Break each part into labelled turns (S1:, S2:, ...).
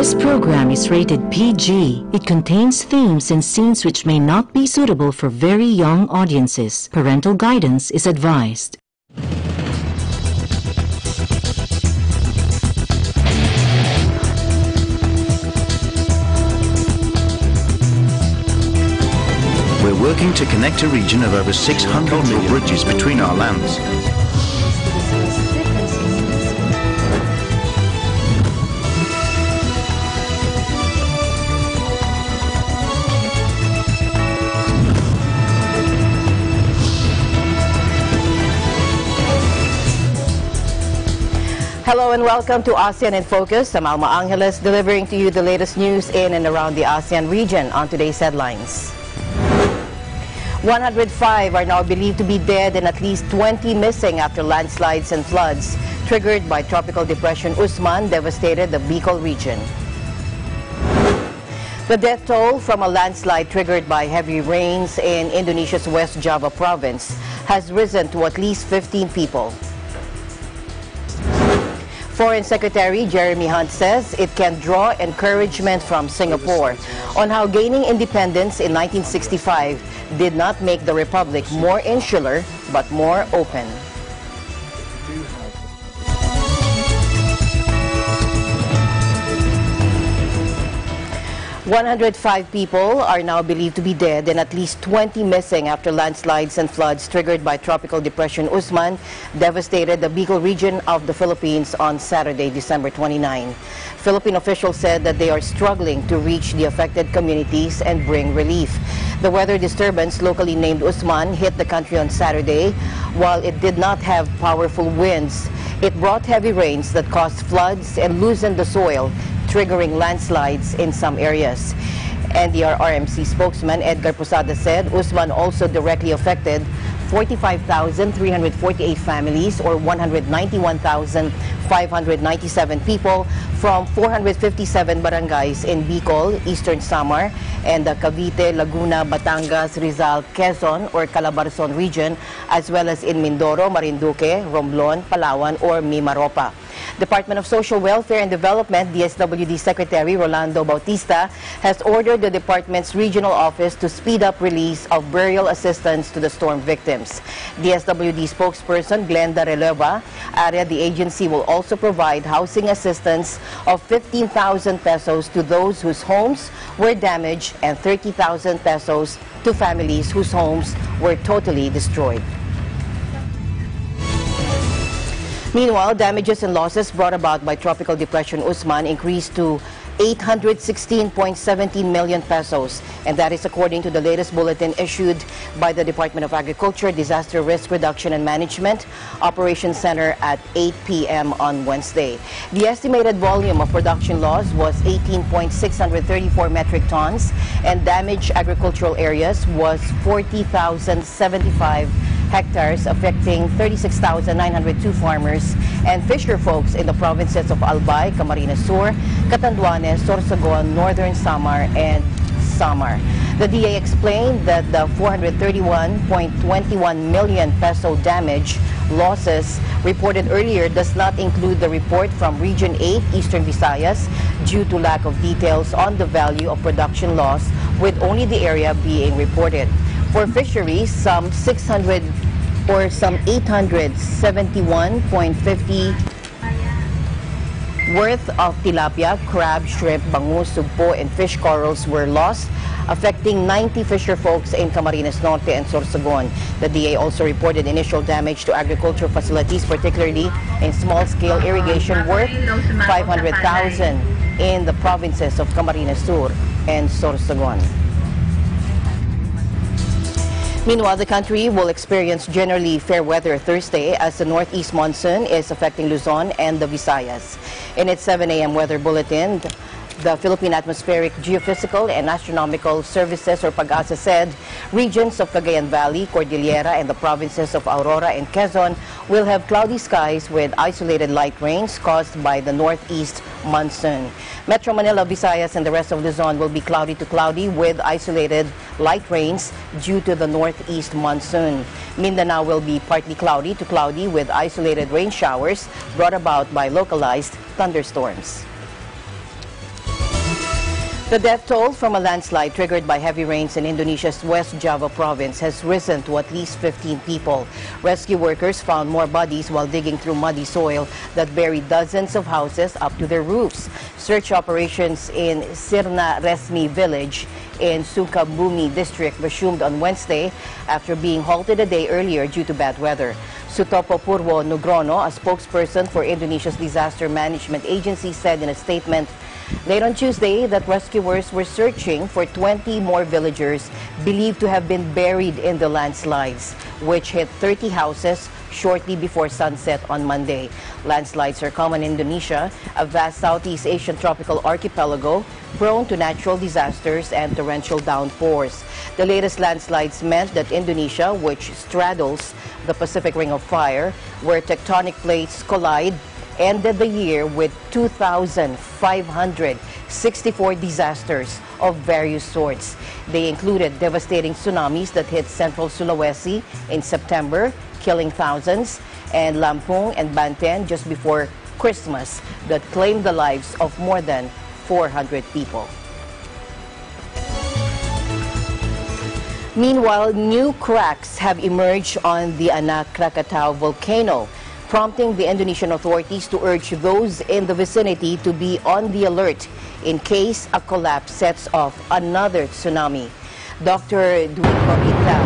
S1: This program is rated PG. It contains themes and scenes which may not be suitable for very young audiences. Parental guidance is advised.
S2: We're working to connect a region of over 600 million bridges between our lands.
S3: Hello and welcome to ASEAN in Focus. I'm Alma Angeles, delivering to you the latest news in and around the ASEAN region on today's headlines. 105 are now believed to be dead and at least 20 missing after landslides and floods triggered by Tropical Depression Usman devastated the Bicol region. The death toll from a landslide triggered by heavy rains in Indonesia's West Java province has risen to at least 15 people. Foreign Secretary Jeremy Hunt says it can draw encouragement from Singapore on how gaining independence in 1965 did not make the republic more insular but more open. 105 people are now believed to be dead and at least 20 missing after landslides and floods triggered by Tropical Depression Usman devastated the Bicol region of the Philippines on Saturday, December 29. Philippine officials said that they are struggling to reach the affected communities and bring relief. The weather disturbance, locally named Usman, hit the country on Saturday. While it did not have powerful winds, it brought heavy rains that caused floods and loosened the soil, triggering landslides in some areas. NDR RMC spokesman Edgar Posada said Usman also directly affected 45,348 families or 191,597 people from 457 barangays in Bicol, Eastern Samar, and the Cavite, Laguna, Batangas, Rizal, Quezon or Calabarzon region, as well as in Mindoro, Marinduque, Romblon, Palawan or Mimaropa. Department of Social Welfare and Development, DSWD Secretary Rolando Bautista, has ordered the department's regional office to speed up release of burial assistance to the storm victims. DSWD spokesperson Glenda Releva added the agency will also provide housing assistance of 15,000 pesos to those whose homes were damaged and 30,000 pesos to families whose homes were totally destroyed. Meanwhile, damages and losses brought about by Tropical Depression Usman increased to 816.17 million pesos, and that is according to the latest bulletin issued by the Department of Agriculture, Disaster Risk Reduction and Management Operations Center at 8 p.m. on Wednesday. The estimated volume of production loss was 18,634 metric tons, and damaged agricultural areas was 40,075 hectares, affecting 36,902 farmers and fisher folks in the provinces of Albay, Camarines Sur, Catanduanes, Sorsogon, Northern Samar, and Samar. The DA explained that the 431.21 million peso damage losses reported earlier does not include the report from Region 8, Eastern Visayas, due to lack of details on the value of production loss, with only the area being reported. For fisheries, some 871.50 worth of tilapia, crab, shrimp, bangus, sugpo, and fish corals were lost, affecting 90 fisher folks in Camarines Norte and Sorsogon. The DA also reported initial damage to agricultural facilities, particularly in small-scale irrigation worth 500,000 in the provinces of Camarines Sur and Sorsogon. Meanwhile, the country will experience generally fair weather Thursday as the northeast monsoon is affecting Luzon and the Visayas. In its 7 a.m. weather bulletin, the Philippine Atmospheric, Geophysical and Astronomical Services, or PAGASA, said regions of Cagayan Valley, Cordillera, and the provinces of Aurora and Quezon will have cloudy skies with isolated light rains caused by the northeast monsoon. Metro Manila, Visayas, and the rest of Luzon will be cloudy to cloudy with isolated light rains due to the northeast monsoon. Mindanao will be partly cloudy to cloudy with isolated rain showers brought about by localized thunderstorms. The death toll from a landslide triggered by heavy rains in Indonesia's West Java province has risen to at least 15 people. Rescue workers found more bodies while digging through muddy soil that buried dozens of houses up to their roofs. Search operations in Sirna Resmi village in Sukabumi district resumed on Wednesday after being halted a day earlier due to bad weather. Sutopo Purwo Nugrono, a spokesperson for Indonesia's disaster management agency, said in a statement late on Tuesday that rescuers were searching for 20 more villagers believed to have been buried in the landslides, which hit 30 houses shortly before sunset on Monday. Landslides are common in Indonesia, a vast Southeast Asian tropical archipelago prone to natural disasters and torrential downpours. The latest landslides meant that Indonesia, which straddles the Pacific Ring of Fire, where tectonic plates collide, ended the year with 2,564 disasters of various sorts. They included devastating tsunamis that hit central Sulawesi in September, killing thousands, and Lampung and Banten just before Christmas that claimed the lives of more than 400 people. Meanwhile, new cracks have emerged on the Anak Krakatau volcano, prompting the Indonesian authorities to urge those in the vicinity to be on the alert in case a collapse sets off another tsunami. Dr. Dwi Korita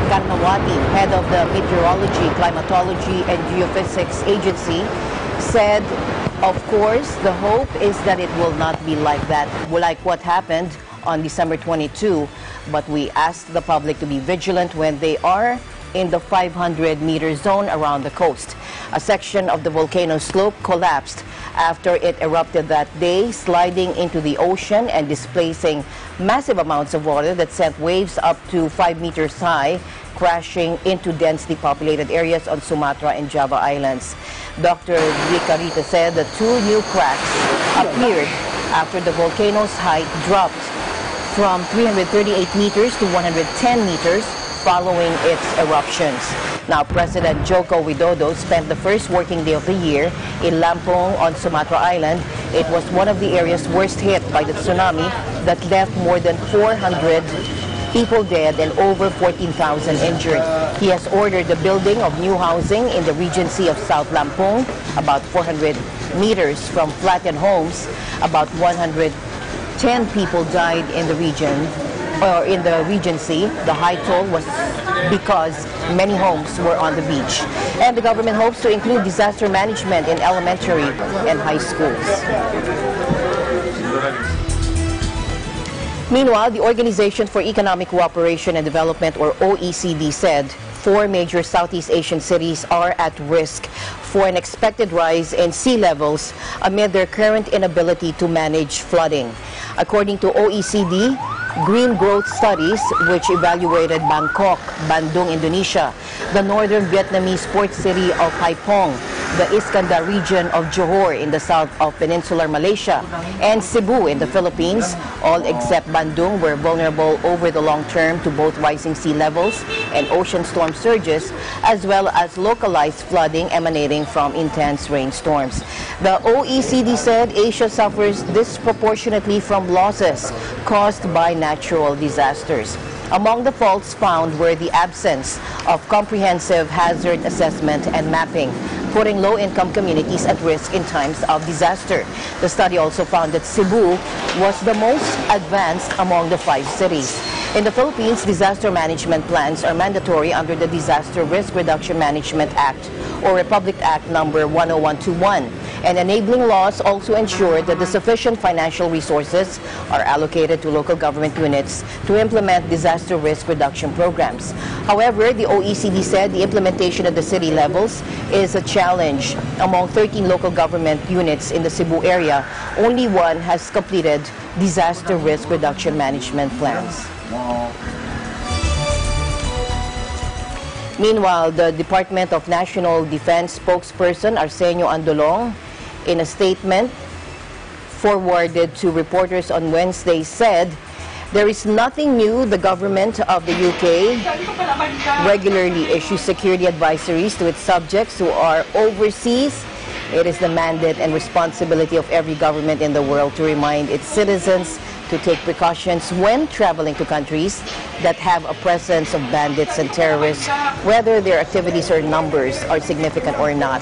S3: Karnawati, head of the Meteorology, Climatology and Geophysics Agency, said, of course, the hope is that it will not be like that, like what happened on December 22, but we ask the public to be vigilant when they are in the 500-meter zone around the coast. A section of the volcano slope collapsed after it erupted that day, sliding into the ocean and displacing massive amounts of water that sent waves up to 5 meters high, crashing into densely populated areas on Sumatra and Java Islands. Dr. Vikarita said that 2 new cracks appeared after the volcano's height dropped from 338 meters to 110 meters following its eruptions. Now, President Joko Widodo spent the first working day of the year in Lampung on Sumatra Island. It was one of the areas worst hit by the tsunami that left more than 400 people dead and over 14,000 injured. He has ordered the building of new housing in the Regency of South Lampung, about 400 meters from flattened homes. About 110 people died in the region, or in the Regency. The high toll was because many homes were on the beach. And the government hopes to include disaster management in elementary and high schools. Meanwhile, the Organization for Economic Cooperation and Development, or OECD, said 4 major Southeast Asian cities are at risk for an expected rise in sea levels amid their current inability to manage flooding. According to OECD Green Growth Studies, which evaluated Bangkok, Bandung, Indonesia, the northern Vietnamese port city of Haiphong, the Iskandar region of Johor in the south of peninsular Malaysia, and Cebu in the Philippines, all except Bandung were vulnerable over the long term to both rising sea levels and ocean storm surges, as well as localized flooding emanating from intense rainstorms. The OECD said Asia suffers disproportionately from losses caused by natural disasters. Among the faults found were the absence of comprehensive hazard assessment and mapping, putting low-income communities at risk in times of disaster. The study also found that Cebu was the most advanced among the 5 cities. In the Philippines, disaster management plans are mandatory under the Disaster Risk Reduction Management Act, or Republic Act number 10121. And enabling laws also ensure that the sufficient financial resources are allocated to local government units to implement disaster risk reduction programs. However, the OECD said the implementation at the city levels is a challenge. Among 13 local government units in the Cebu area, only 1 has completed disaster risk reduction management plans. Meanwhile, the Department of National Defense spokesperson Arsenio Andolong, in a statement forwarded to reporters on Wednesday, said there is nothing new. The government of the UK regularly issues security advisories to its subjects who are overseas It is the mandate and responsibility of every government in the world to remind its citizens to take precautions when traveling to countries that have a presence of bandits and terrorists, whether their activities or numbers are significant or not.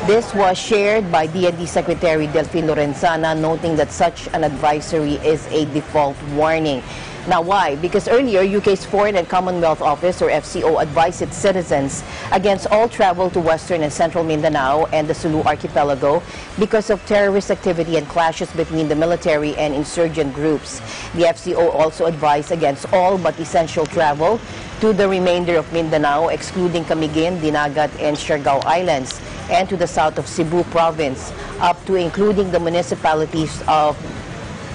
S3: This was shared by DND Secretary Delphine Lorenzana, noting that such an advisory is a default warning. Now, why? Because earlier, UK's Foreign and Commonwealth Office, or FCO, advised its citizens against all travel to Western and Central Mindanao and the Sulu Archipelago because of terrorist activity and clashes between the military and insurgent groups. The FCO also advised against all but essential travel to the remainder of Mindanao, excluding Camiguin, Dinagat, and Siargao Islands, and to the south of Cebu Province, up to including the municipalities of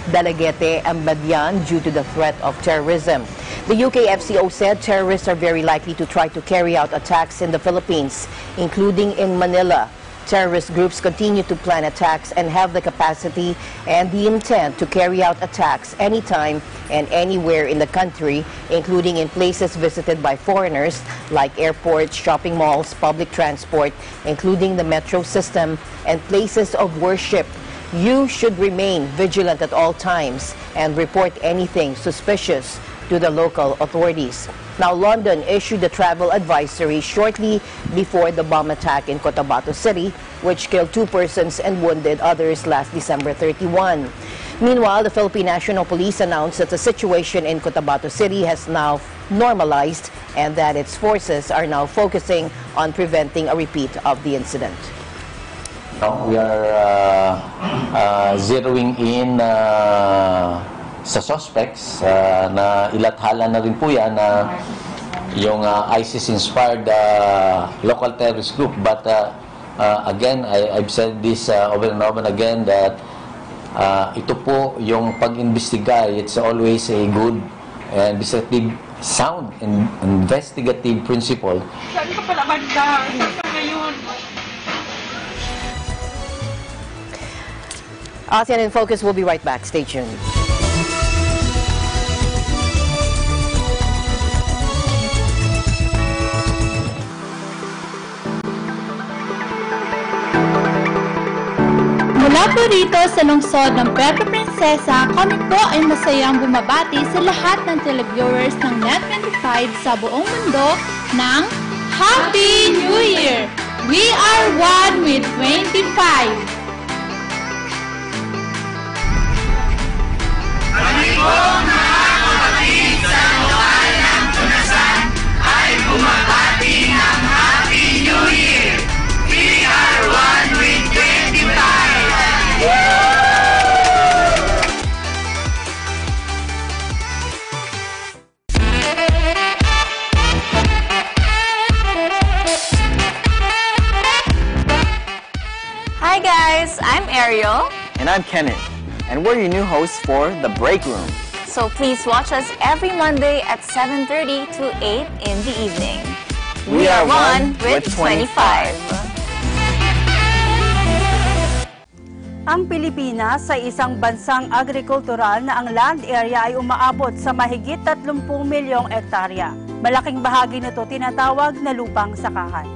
S3: Dalaguete and Badian due to the threat of terrorism. The UK FCO said terrorists are very likely to try to carry out attacks in the Philippines, including in Manila. Terrorist groups continue to plan attacks and have the capacity and the intent to carry out attacks anytime and anywhere in the country, including in places visited by foreigners like airports, shopping malls, public transport, including the metro system, and places of worship. You should remain vigilant at all times and report anything suspicious to the local authorities. Now, London issued a travel advisory shortly before the bomb attack in Cotabato City, which killed 2 persons and wounded others last December 31. Meanwhile, the Philippine National Police announced that the situation in Cotabato City has now normalized and that its forces are now focusing on preventing a repeat of the incident.
S4: We are zeroing in sa suspects na ilathala na rin po yan na yung ISIS-inspired local terrorist group. But again, I've said this over and over again that ito po yung pag-imbestiga, it's always a good and investigative, sound and investigative principle.
S5: Saan ka pala banda? Ngayon.
S3: ASEAN in Focus will be right back. Stay tuned.
S6: Mula po rito sa lungsod ng Puerto Princesa, kami po ay masayang bumabati sa lahat ng televiewers ng Net25 sa buong mundo ng Happy New Year! We are one with 25!
S7: Kami po mga kapatid sa lokal ng tunasan ay bumabati ng Happy New Year! We are one with 25!
S8: Hi guys, I'm Ariel.
S9: And I'm Kenneth. And we're your new hosts for The Break Room.
S8: So please watch us every Monday at 7:30 to 8 in the evening. We are one with 25.
S10: Ang Pilipinas ay isang bansang agrikultural na ang land area ay umaabot sa mahigit 30 milyong ektarya. Malaking bahagi nito tinatawag na lupang sakahan.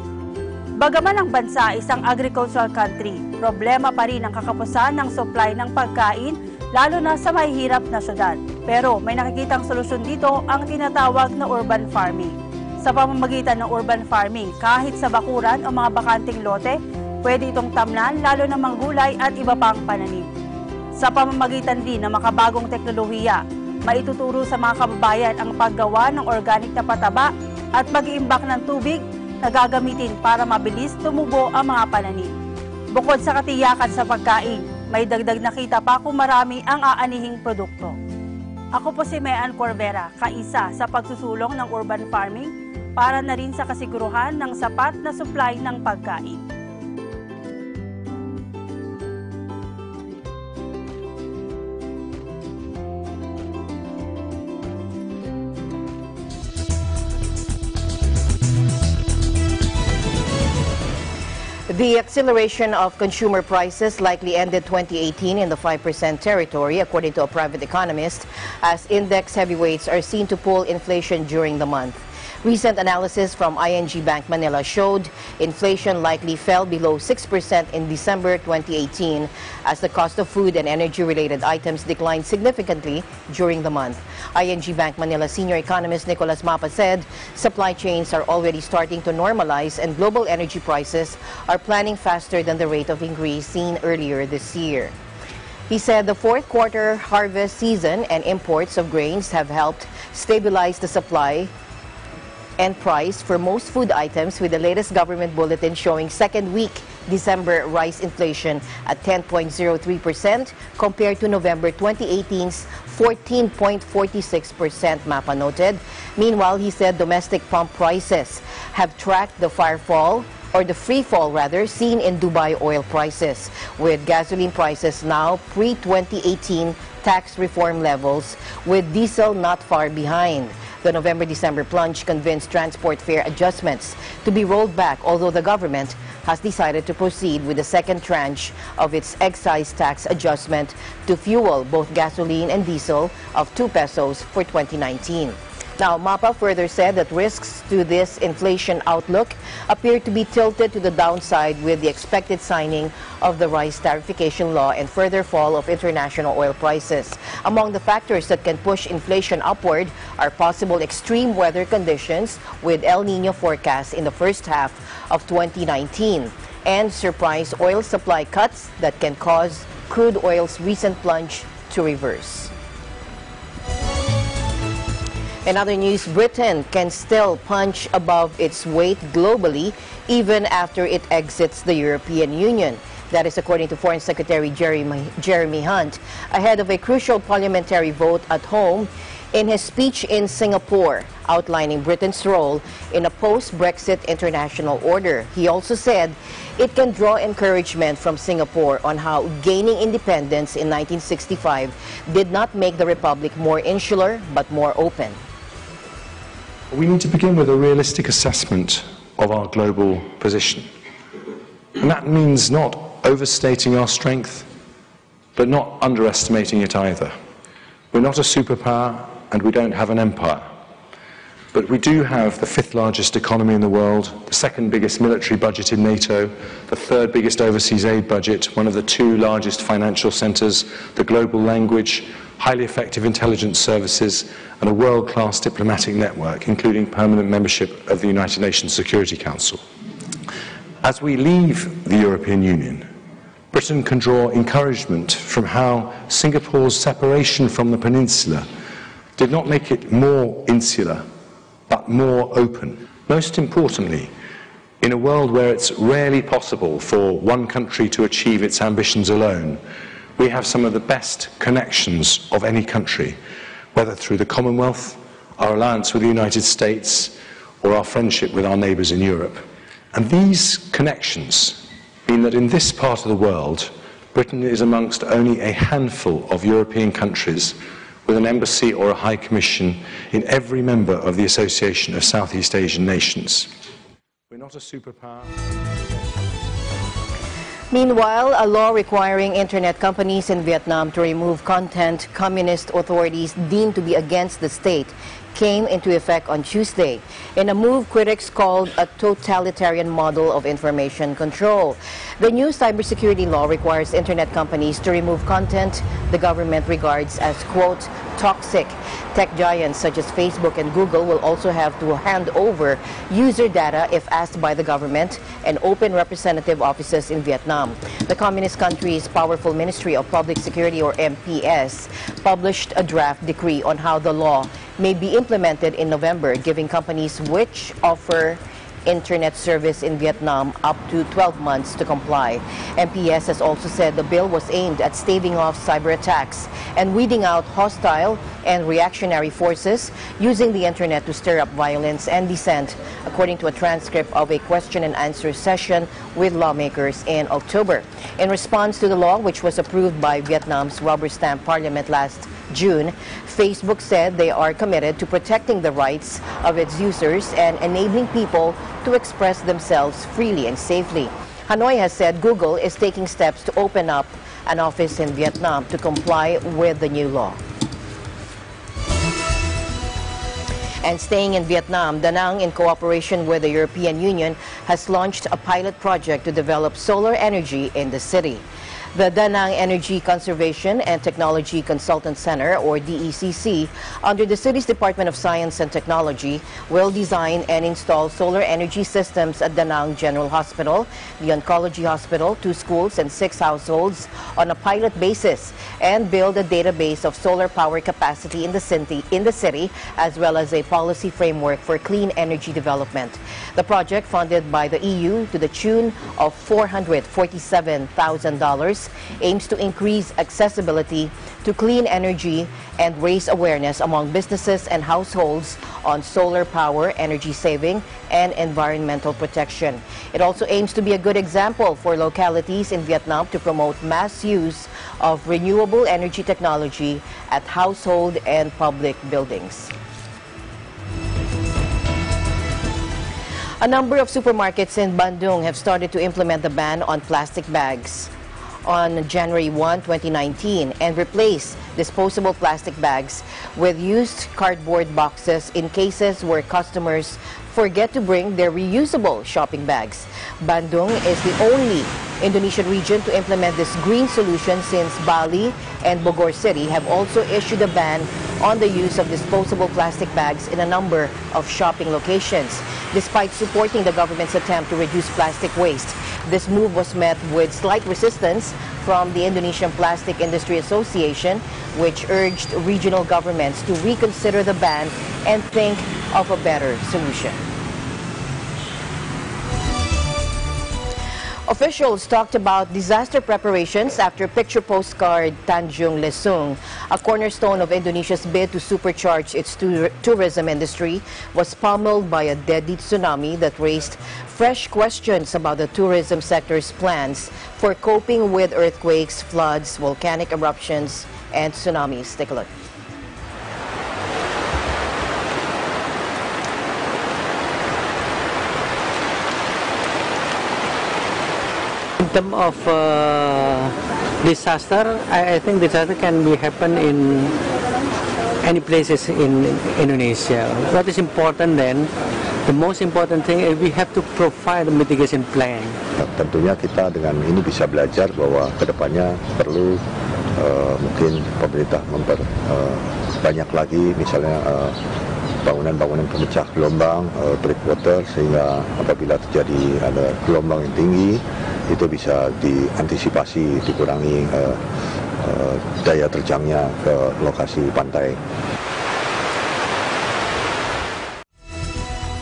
S10: Bagaman ang bansa isang agricultural country, problema pa rin ang kakapusan ng supply ng pagkain, lalo na sa mahihirap na syudad. Pero may nakikitang solusyon dito ang tinatawag na urban farming. Sa pamamagitan ng urban farming, kahit sa bakuran o mga bakanting lote, pwede itong tamnan lalo na manggulay at iba pang pananim. Sa pamamagitan din ng makabagong teknolohiya, maituturo sa mga kababayan ang paggawa ng organic na pataba at pag-iimbak ng tubig na gagamitin para mabilis tumubo ang mga pananim. Bukod sa katiyakan sa pagkain, may dagdag na kita pa kung marami ang aanihing produkto. Ako po si Mean Corvera, kaisa sa pagsusulong ng urban farming para na rin sa kasiguruhan ng sapat na supply ng pagkain.
S3: The acceleration of consumer prices likely ended 2018 in the 5% territory, according to a private economist, as index heavyweights are seen to pull inflation during the month. Recent analysis from ING Bank Manila showed inflation likely fell below 6% in December 2018 as the cost of food and energy-related items declined significantly during the month. ING Bank Manila senior economist Nicolas Mapa said supply chains are already starting to normalize and global energy prices are planning faster than the rate of increase seen earlier this year. He said the fourth quarter harvest season and imports of grains have helped stabilize the supply and price for most food items, with the latest government bulletin showing second week December rice inflation at 10.03% compared to November 2018's 14.46%, Mapa noted. Meanwhile, he said domestic pump prices have tracked the free fall rather, seen in Dubai oil prices, with gasoline prices now pre-2018 tax reform levels, with diesel not far behind. The November-December plunge convinced transport fare adjustments to be rolled back, although the government has decided to proceed with the second tranche of its excise tax adjustment to fuel, both gasoline and diesel, of 2 pesos for 2019. Now, Mapa further said that risks to this inflation outlook appear to be tilted to the downside with the expected signing of the rice tariffication law and further fall of international oil prices. Among the factors that can push inflation upward are possible extreme weather conditions with El Nino forecasts in the first half of 2019 and surprise oil supply cuts that can cause crude oil's recent plunge to reverse. In other news, Britain can still punch above its weight globally even after it exits the European Union. That is according to Foreign Secretary Jeremy Hunt, ahead of a crucial parliamentary vote at home in his speech in Singapore, outlining Britain's role in a post-Brexit international order. He also said it can draw encouragement from Singapore on how gaining independence in 1965 did not make the republic more insular but more open.
S11: We need to begin with a realistic assessment of our global position. And that means not overstating our strength, but not underestimating it either. We're not a superpower and we don't have an empire. But we do have the 5th largest economy in the world, the 2nd biggest military budget in NATO, the 3rd biggest overseas aid budget, one of the 2 largest financial centres, the global language, highly effective intelligence services, and a world-class diplomatic network, including permanent membership of the United Nations Security Council. As we leave the European Union, Britain can draw encouragement from how Singapore's separation from the peninsula did not make it more insular, but more open. Most importantly, in a world where it's rarely possible for one country to achieve its ambitions alone, we have some of the best connections of any country, whether through the Commonwealth, our alliance with the United States, or our friendship with our neighbours in Europe. And these connections mean that in this part of the world, Britain is amongst only a handful of European countries with an embassy or a high commission in every member of the Association of Southeast Asian Nations. We're not a superpower.
S3: Meanwhile, a law requiring internet companies in Vietnam to remove content communist authorities deemed to be against the state came into effect on Tuesday, in a move critics called a totalitarian model of information control. The new cybersecurity law requires internet companies to remove content the government regards as, quote, toxic. Tech giants such as Facebook and Google will also have to hand over user data if asked by the government and open representative offices in Vietnam. The communist country's powerful Ministry of Public Security, or MPS, published a draft decree on how the law may be implemented in November, giving companies which offer internet service in Vietnam up to 12 months to comply. MPS has also said the bill was aimed at staving off cyber attacks and weeding out hostile and reactionary forces using the internet to stir up violence and dissent, according to a transcript of a question and answer session with lawmakers in October. In response to the law, which was approved by Vietnam's rubber stamp parliament last June, Facebook said they are committed to protecting the rights of its users and enabling people to express themselves freely and safely. Hanoi has said Google is taking steps to open up an office in Vietnam to comply with the new law. And staying in Vietnam, Da Nang, in cooperation with the European Union, has launched a pilot project to develop solar energy in the city. The Da Nang Energy Conservation and Technology Consultant Center, or DECC, under the city's Department of Science and Technology, will design and install solar energy systems at Da Nang General Hospital, the Oncology Hospital, 2 schools and 6 households on a pilot basis, and build a database of solar power capacity in the city, as well as a policy framework for clean energy development. The project, funded by the EU to the tune of $447,000, aims to increase accessibility to clean energy and raise awareness among businesses and households on solar power, energy saving, and environmental protection. It also aims to be a good example for localities in Vietnam to promote mass use of renewable energy technology at household and public buildings. A number of supermarkets in Bandung have started to implement the ban on plastic bags on January 1, 2019, and replace disposable plastic bags with used cardboard boxes in cases where customers forget to bring their reusable shopping bags. Bandung is the only Indonesian region to implement this green solution, since Bali and Bogor City have also issued a ban on the use of disposable plastic bags in a number of shopping locations. Despite supporting the government's attempt to reduce plastic waste, this move was met with slight resistance from the Indonesian Plastic Industry Association, which urged regional governments to reconsider the ban and think of a better solution. Officials talked about disaster preparations after picture postcard Tanjung Lesung, a cornerstone of Indonesia's bid to supercharge its tourism industry, was pummeled by a deadly tsunami that raised fresh questions about the tourism sector's plans for coping with earthquakes, floods, volcanic eruptions, and tsunamis. Take a look.
S12: In terms of disaster, I think disaster can be happen in any places in Indonesia. What is important then, the most important thing is we have to provide a mitigation plan.
S13: Tentunya kita dengan ini bisa belajar bahwa kedepannya perlu mungkin pemerintah memperbanyak lagi misalnya bangunan-bangunan pemecah gelombang, breakwater, sehingga apabila terjadi ada gelombang yang tinggi itu bisa diantisipasi, dikurangi daya terjangnya ke lokasi pantai.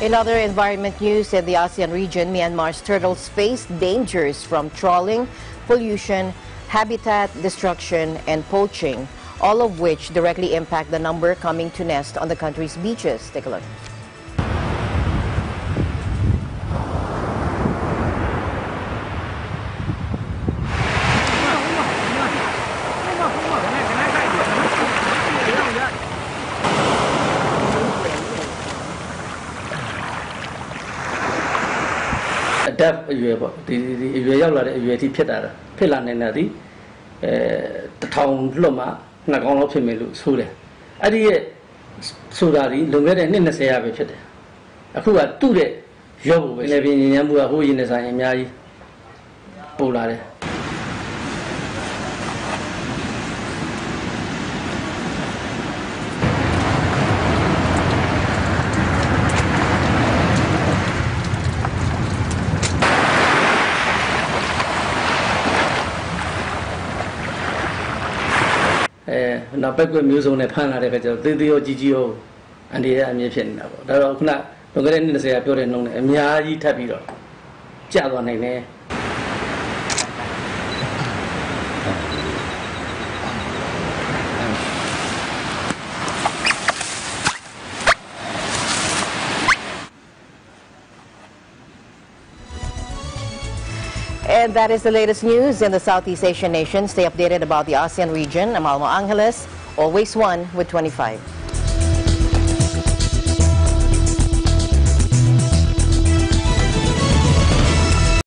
S3: In other environment news, in the ASEAN region, Myanmar's turtles face dangers from trawling, pollution, habitat destruction, and poaching, all of which directly impact the number coming to nest on the country's beaches. Take a look.
S14: Deaf အရွယ်ပေါ့ဒီအရွယ်ရောက်လာတဲ့အရွယ်ที่ဖြစ်လာနေတာဒီ1000လွတ်မှ2ကောင်လောက်ဖြစ်မယ်လို့ဆိုတယ်အဲ့ဒီရဲ့ဆိုတာဒီလွန်ခဲ့တဲ့နှစ်20ရာပဲဖြစ်တယ်အခုကသူ့တဲ့ရော့ဖို့ပဲလည်းပြင်ညံမှုကဟိုးရင်းနေဆိုင်အများကြီးပို့လာတယ် နောက်ပဲကွယ်မျိုးစုံနဲ့ဖမ်းလာတဲ့ခါကျတော့သေးသေးရောကြီးကြီးရောအန်ဒီရဲ့အမြင့်ဖြစ်နေတာပေါ့ဒါတော့ခုနလွန်ခဲ့တဲ့နှစ်20ရာပြောတဲ့နှုန်းနဲ့အများကြီးထပ်ပြီးတော့ကျသွားနိုင်တယ်
S3: And that is the latest news in the Southeast Asian nations. Stay updated about the ASEAN region. I'm Alma Angeles, always one with 25.